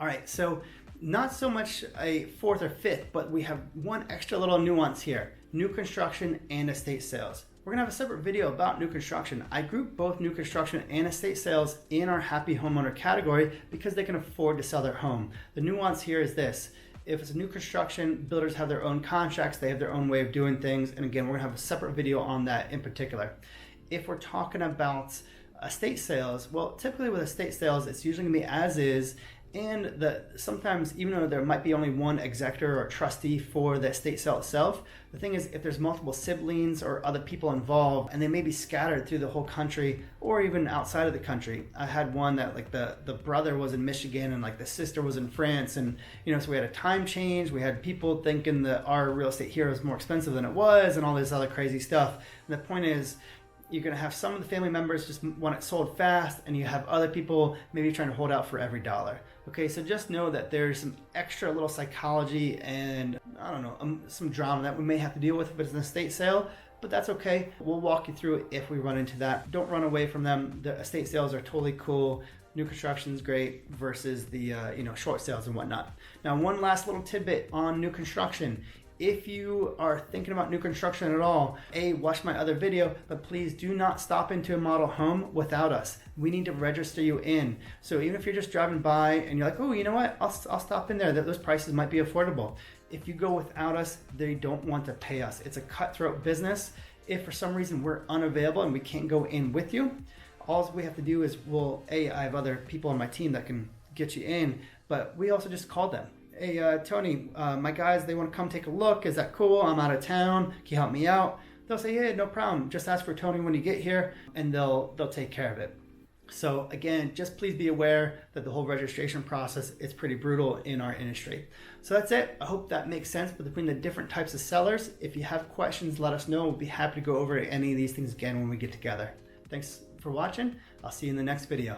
All right, so not so much a fourth or fifth, but we have one extra little nuance here: new construction and estate sales. We're gonna have a separate video about new construction. I group both new construction and estate sales in our happy homeowner category because they can afford to sell their home. The nuance here is this: if it's a new construction, builders have their own contracts, they have their own way of doing things. And again, we're gonna have a separate video on that in particular. If we're talking about estate sales, well, typically with estate sales, it's usually gonna be as is. And sometimes, even though there might be only one executor or trustee for the estate sale itself, the thing is, if there's multiple siblings or other people involved, and they may be scattered through the whole country or even outside of the country. I had one that like the brother was in Michigan and like the sister was in France, and so we had a time change. We had people thinking that our real estate here was more expensive than it was, and all this other crazy stuff. And the point is, you're going to have some of the family members just want it sold fast, and you have other people maybe trying to hold out for every dollar. Okay, so just know that there's some extra little psychology and, I don't know, some drama that we may have to deal with if it's an estate sale, but that's okay. We'll walk you through it if we run into that. Don't run away from them. The estate sales are totally cool. New construction is great versus the short sales and whatnot. Now, one last little tidbit on new construction. If you are thinking about new construction at all, watch my other video, but please do not stop into a model home without us. We need to register you in. So even if you're just driving by and you're like, oh, you know what, I'll stop in there, those prices might be affordable. If you go without us, they don't want to pay us. It's a cutthroat business. If for some reason we're unavailable and we can't go in with you, all we have to do is, I have other people on my team that can get you in, but we also just call them. Hey, Tony, my guys, they want to come take a look. Is that cool? I'm out of town. Can you help me out? They'll say, yeah, no problem. Just ask for Tony when you get here, and they'll take care of it. So again, just please be aware that the whole registration process is pretty brutal in our industry. So that's it. I hope that makes sense between the different types of sellers. If you have questions, let us know. We'll be happy to go over any of these things again when we get together. Thanks for watching. I'll see you in the next video.